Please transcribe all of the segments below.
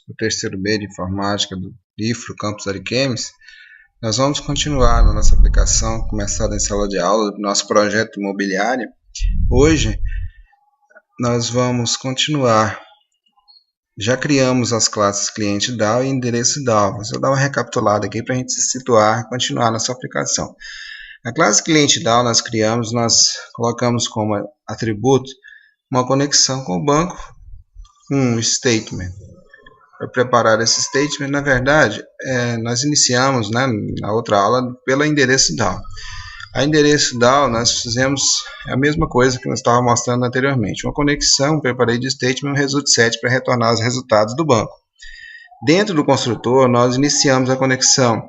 do terceiro B de Informática do IFRO Campus Ariquemes, nós vamos continuar na nossa aplicação começada em sala de aula do nosso projeto imobiliário. Hoje nós vamos continuar. Já criamos as classes cliente DAO e endereço DAO. Vou dar uma recapitulada aqui para a gente se situar e continuar nossa aplicação. A classe cliente DAO nós colocamos como atributo uma conexão com o banco, um statement. Para preparar esse statement, na verdade, nós iniciamos, na outra aula pelo endereço DAO. A endereço DAO nós fizemos a mesma coisa que nós estávamos mostrando anteriormente. Uma conexão, preparei de statement, um result set para retornar os resultados do banco. Dentro do construtor, nós iniciamos a conexão.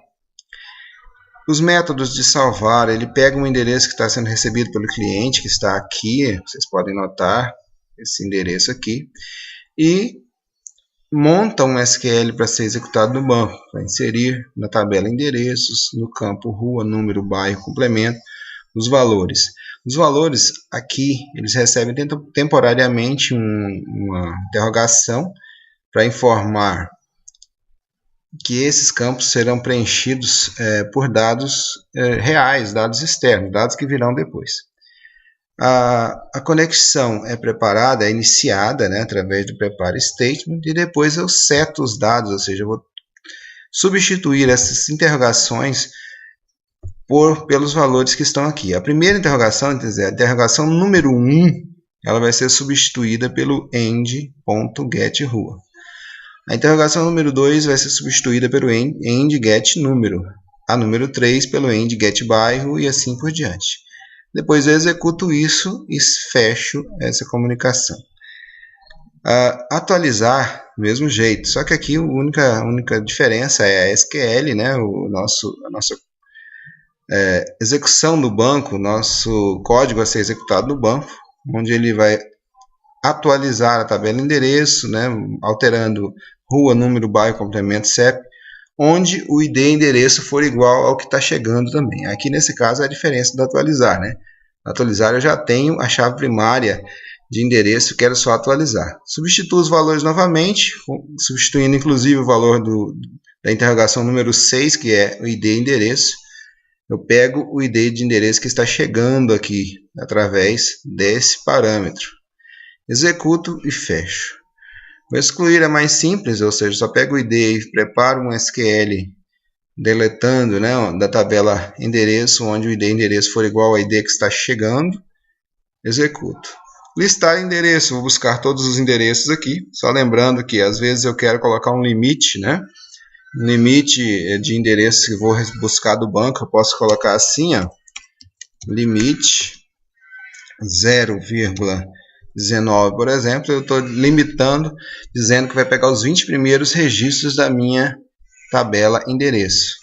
Os métodos de salvar, ele pega um endereço que está sendo recebido pelo cliente, que está aqui, vocês podem notar esse endereço aqui, e monta um SQL para ser executado no banco, para inserir na tabela endereços, no campo rua, número, bairro, complemento, os valores. Os valores aqui, eles recebem temporariamente uma interrogação para informar que esses campos serão preenchidos por dados reais, dados externos, dados que virão depois. A conexão é preparada, é iniciada através do prepare statement e depois eu seto os dados, ou seja, eu vou substituir essas interrogações pelos valores que estão aqui. A primeira interrogação, a interrogação número 1, ela vai ser substituída pelo end.getRua. A interrogação número 2 vai ser substituída pelo end.getNúmero. A número 3 pelo end.getBairro e assim por diante. Depois eu executo isso e fecho essa comunicação. Atualizar, do mesmo jeito. Só que aqui a única diferença é a SQL, a nossa execução do banco, nosso código a ser executado no banco, onde ele vai atualizar a tabela endereço, alterando rua, número, bairro, complemento, CEP, onde o ID endereço for igual ao que está chegando também. Aqui nesse caso é a diferença do atualizar. Atualizar eu já tenho a chave primária de endereço, quero só atualizar. Substituo os valores novamente, substituindo inclusive o valor da interrogação número 6, que é o ID endereço. Eu pego o ID de endereço que está chegando aqui, através desse parâmetro. Executo e fecho. O excluir é mais simples, ou seja, só pego o ID e preparo um SQL deletando da tabela endereço, onde o ID endereço for igual ao ID que está chegando. Executo. Listar endereço, vou buscar todos os endereços aqui, só lembrando que às vezes eu quero colocar um limite, um limite de endereços que vou buscar do banco, eu posso colocar assim, limite 0,19, por exemplo, eu estou limitando, dizendo que vai pegar os 20 primeiros registros da minha tabela endereço.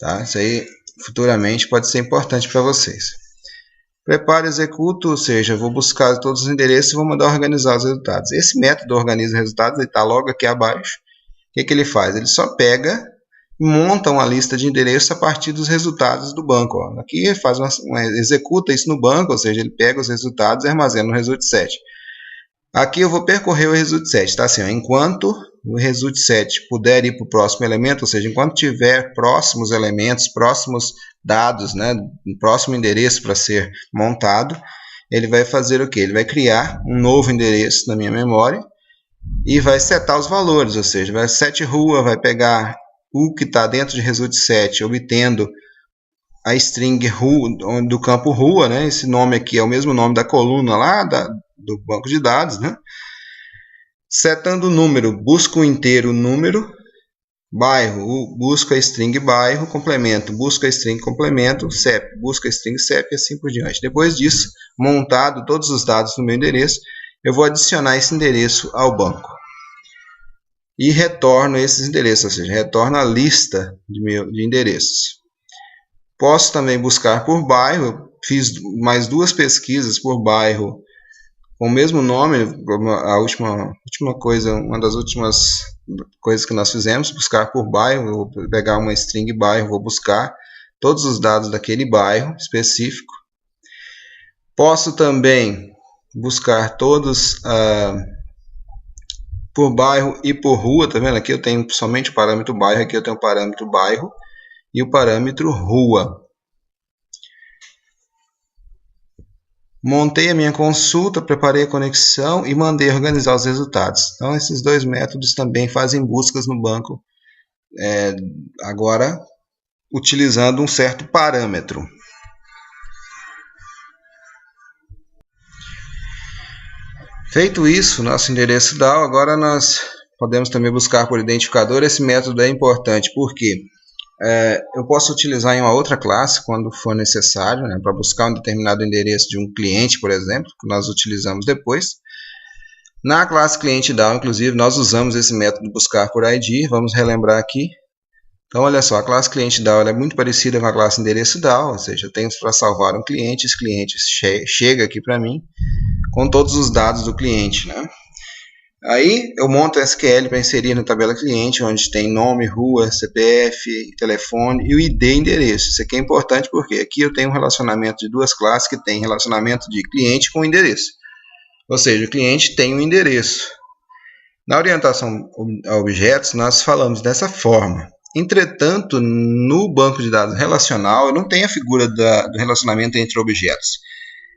Tá? Isso aí futuramente pode ser importante para vocês. Preparo e executo, ou seja, eu vou buscar todos os endereços e vou mandar organizar os resultados. Esse método organiza resultados, ele está logo aqui abaixo. O que ele faz? Ele só pega e monta uma lista de endereços a partir dos resultados do banco. Aqui ele faz executa isso no banco, ou seja, ele pega os resultados e armazena no result set. Aqui eu vou percorrer o result set, tá? Assim, enquanto o result set puder ir para o próximo elemento, ou seja, enquanto tiver próximos elementos, próximos dados, um próximo endereço para ser montado, ele vai fazer o quê? Ele vai criar um novo endereço na minha memória e vai setar os valores, ou seja, vai set rua, vai pegar o que está dentro de result set, obtendo a string rua, do campo rua, esse nome aqui é o mesmo nome da coluna lá do banco de dados, Setando o número, busco o inteiro número, bairro, busco a string bairro, complemento, busco a string complemento, CEP, busco a string CEP e assim por diante. Depois disso, montado todos os dados no meu endereço, eu vou adicionar esse endereço ao banco. E retorno esses endereços, ou seja, retorno a lista de endereços. Posso também buscar por bairro, eu fiz mais 2 pesquisas por bairro com o mesmo nome, a última coisa, uma das últimas coisas que nós fizemos, buscar por bairro, eu vou pegar uma string bairro, vou buscar todos os dados daquele bairro específico. Posso também buscar todos por bairro e por rua, tá vendo? Aqui eu tenho somente o parâmetro bairro, aqui eu tenho o parâmetro bairro e o parâmetro rua. Montei a minha consulta, preparei a conexão e mandei organizar os resultados. Então, esses dois métodos também fazem buscas no banco, agora utilizando um certo parâmetro. Feito isso, nosso endereço DAO, agora nós podemos também buscar por identificador. Esse método é importante porque eu posso utilizar em uma outra classe quando for necessário, né, para buscar um determinado endereço de um cliente, por exemplo, que nós utilizamos depois. Na classe cliente DAO, inclusive, nós usamos esse método buscar por ID. Vamos relembrar aqui. Então, olha só, a classe cliente DAO é muito parecida com a classe endereço DAO, ou seja, eu tenho para salvar um cliente, esse cliente chega aqui para mim com todos os dados do cliente, né? Aí eu monto o SQL para inserir na tabela cliente, onde tem nome, rua, CPF, telefone e o ID endereço. Isso aqui é importante porque aqui eu tenho um relacionamento de duas classes que tem relacionamento de cliente com endereço. Ou seja, o cliente tem um endereço. Na orientação a objetos, nós falamos dessa forma. Entretanto, no banco de dados relacional, eu não tenho a figura do relacionamento entre objetos.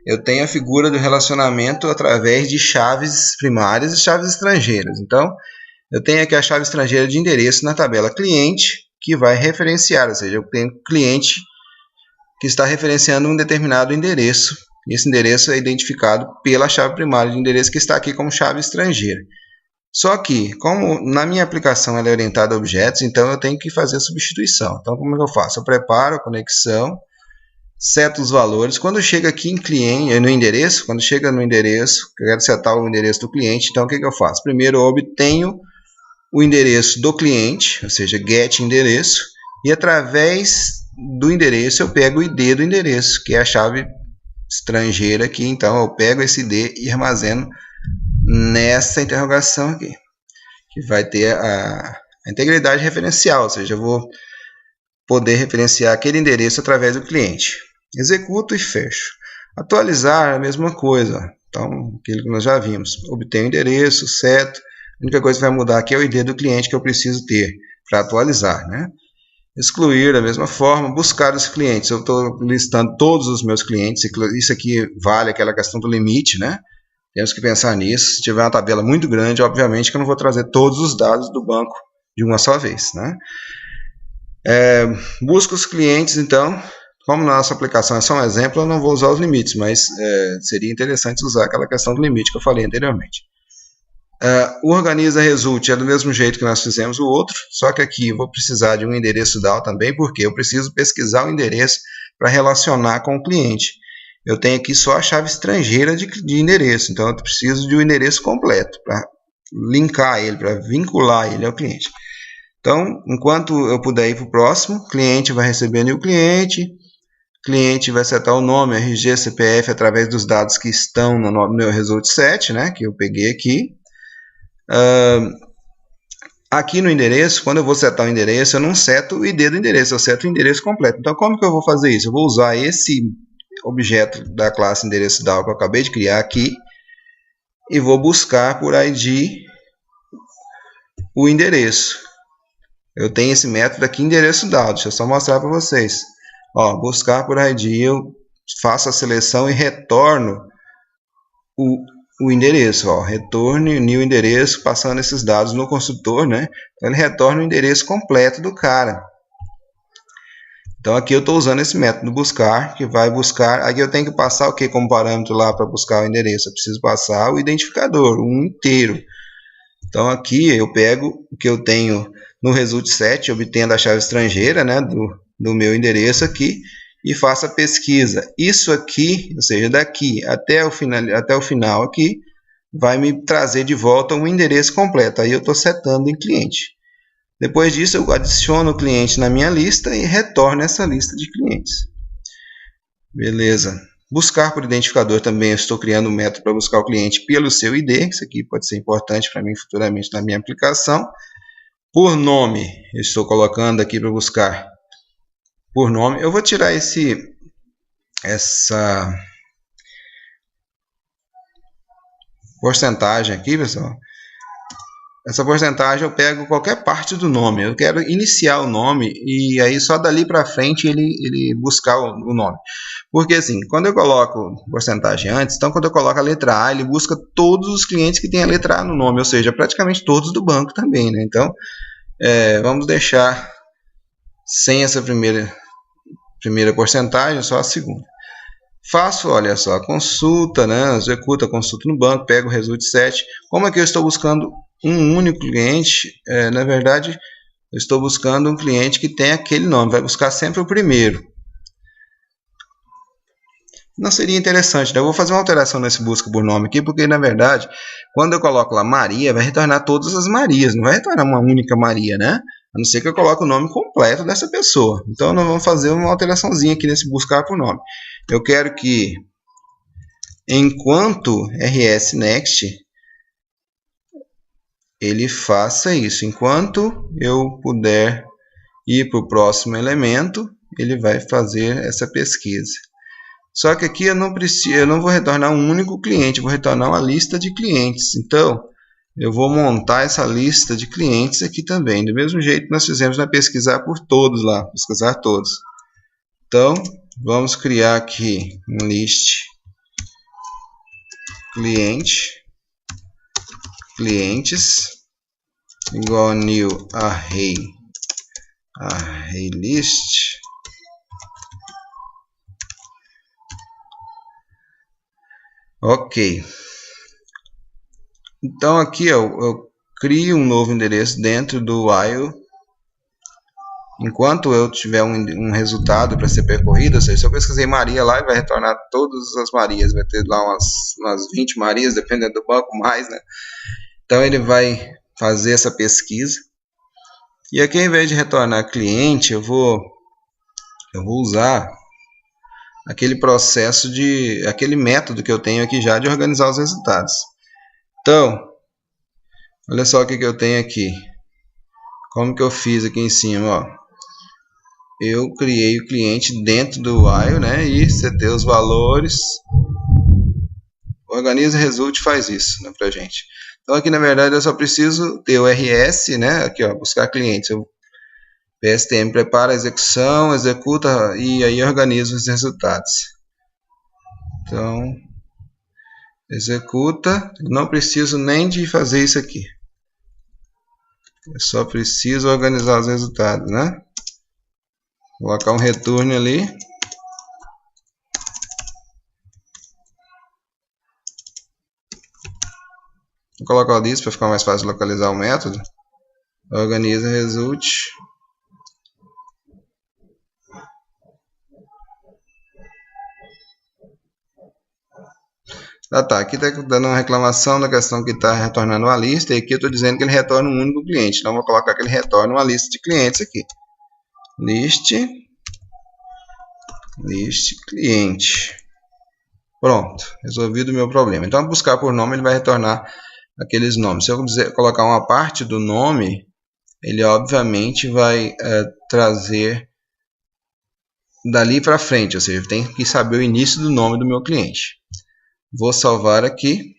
Eu tenho a figura do relacionamento através de chaves primárias e chaves estrangeiras. Então, eu tenho aqui a chave estrangeira de endereço na tabela cliente, que vai referenciar, ou seja, eu tenho cliente que está referenciando um determinado endereço. E esse endereço é identificado pela chave primária de endereço que está aqui como chave estrangeira. Só que, como na minha aplicação ela é orientada a objetos, então eu tenho que fazer a substituição. Então, como é que eu faço? Eu preparo a conexão, seto os valores. Quando chega aqui em cliente, no endereço, quando chega no endereço, eu quero setar o endereço do cliente, então o que eu faço? Primeiro eu obtenho o endereço do cliente, ou seja, get endereço, e através do endereço eu pego o ID do endereço, que é a chave estrangeira aqui. Então eu pego esse ID e armazeno nessa interrogação aqui, que vai ter a integridade referencial, ou seja, eu vou poder referenciar aquele endereço através do cliente. Executo e fecho. Atualizar é a mesma coisa. Então, aquilo que nós já vimos. Obtenho o endereço, seto. A única coisa que vai mudar aqui é o ID do cliente que eu preciso ter para atualizar, né? Excluir da mesma forma. Buscar os clientes. Eu estou listando todos os meus clientes. Isso aqui vale aquela questão do limite, né? Temos que pensar nisso. Se tiver uma tabela muito grande, obviamente que eu não vou trazer todos os dados do banco de uma só vez, né? Busco os clientes, então, como nossa aplicação é só um exemplo, eu não vou usar os limites, mas seria interessante usar aquela questão do limite que eu falei anteriormente. O organiza result é do mesmo jeito que nós fizemos o outro, só que aqui eu vou precisar de um endereço DAO também, porque eu preciso pesquisar o endereço para relacionar com o cliente. Eu tenho aqui só a chave estrangeira de endereço, então eu preciso de um endereço completo para linkar ele, para vincular ele ao cliente. Então, enquanto eu puder ir para o próximo, cliente vai receber new cliente vai setar o nome, RG, CPF, através dos dados que estão no meu result set, né, que eu peguei aqui. Aqui no endereço, quando eu vou setar o endereço, eu não seto o ID do endereço, eu seto o endereço completo. Então, como que eu vou fazer isso? Eu vou usar esse objeto da classe endereço DAO que eu acabei de criar aqui e vou buscar por ID o endereço. Eu tenho esse método aqui, endereço DAO. Deixa eu só mostrar para vocês. Ó, buscar por ID, eu faço a seleção e retorno o endereço. Ó, retorne new endereço, passando esses dados no construtor, né? Então, ele retorna o endereço completo do cara. Então, aqui eu estou usando esse método buscar, que vai buscar. Aqui eu tenho que passar o que como parâmetro lá para buscar o endereço? Eu preciso passar o identificador, um inteiro. Então, aqui eu pego o que eu tenho no result set, obtendo a chave estrangeira, né, do meu endereço aqui, e faço a pesquisa. Isso aqui, ou seja, daqui até o final aqui, vai me trazer de volta um endereço completo. Aí eu estou setando em cliente. Depois disso, eu adiciono o cliente na minha lista e retorno essa lista de clientes. Beleza. Buscar por identificador também, eu estou criando um método para buscar o cliente pelo seu ID. Isso aqui pode ser importante para mim futuramente na minha aplicação. Por nome, eu estou colocando aqui para buscar por nome. Eu vou tirar essa porcentagem aqui, pessoal. essa porcentagem eu pego qualquer parte do nome. Eu quero iniciar o nome e aí só dali para frente ele buscar o nome. Porque assim, quando eu coloco porcentagem antes, então quando eu coloco a letra A, ele busca todos os clientes que tem a letra A no nome, ou seja, praticamente todos do banco também, né? Então, vamos deixar sem essa primeira porcentagem, só a segunda. Faço, olha só, a consulta, né? Executa a consulta no banco, pego o result set. Como aqui eu estou buscando um único cliente, na verdade, eu estou buscando um cliente que tem aquele nome, vai buscar sempre o primeiro. Não seria interessante, né? Eu vou fazer uma alteração nesse busca por nome aqui, porque na verdade, quando eu coloco lá Maria, vai retornar todas as Marias, não vai retornar uma única Maria, né? A não ser que eu coloque o nome completo dessa pessoa. Então, nós vamos fazer uma alteraçãozinha aqui nesse buscar por nome. Eu quero que, enquanto RS Next, ele faça isso. Enquanto eu puder ir para o próximo elemento, ele vai fazer essa pesquisa. Só que aqui eu não vou retornar um único cliente, eu vou retornar uma lista de clientes. Então, eu vou montar essa lista de clientes aqui também, do mesmo jeito que nós fizemos na pesquisar por todos lá, pesquisar todos. Então, vamos criar aqui um list clientes igual a new array list. Ok. Então aqui eu crio um novo endereço dentro do while. Enquanto eu tiver um resultado para ser percorrido, ou seja, se eu pesquisei Maria lá, vai retornar todas as Marias, vai ter lá umas 20 Marias, dependendo do banco, mais, né? Então ele vai fazer essa pesquisa. E aqui, ao invés de retornar cliente, eu vou usar aquele processo aquele método que eu tenho aqui já de organizar os resultados. Então, olha só o que eu tenho aqui. Como que eu fiz aqui em cima, ó. Eu criei o cliente dentro do while, né? E setei os valores. Organiza result faz isso, né, pra gente. Então aqui na verdade eu só preciso ter o RS, né? Aqui, ó, buscar clientes. Eu PSTM prepara a execução, executa e aí organiza os resultados. Então, executa. Eu não preciso nem de fazer isso aqui. Eu só preciso organizar os resultados, né? Vou colocar um return ali. Vou colocar o list para ficar mais fácil localizar o método. Organiza result. Tá, aqui está dando uma reclamação da questão que está retornando uma lista, e aqui eu estou dizendo que ele retorna um único cliente. Então, vou colocar que ele retorna uma lista de clientes aqui. List cliente. Pronto, resolvido o meu problema. Então, buscar por nome, ele vai retornar aqueles nomes. Se eu colocar uma parte do nome, ele obviamente vai trazer dali para frente, ou seja, tem que saber o início do nome do meu cliente. Vou salvar aqui.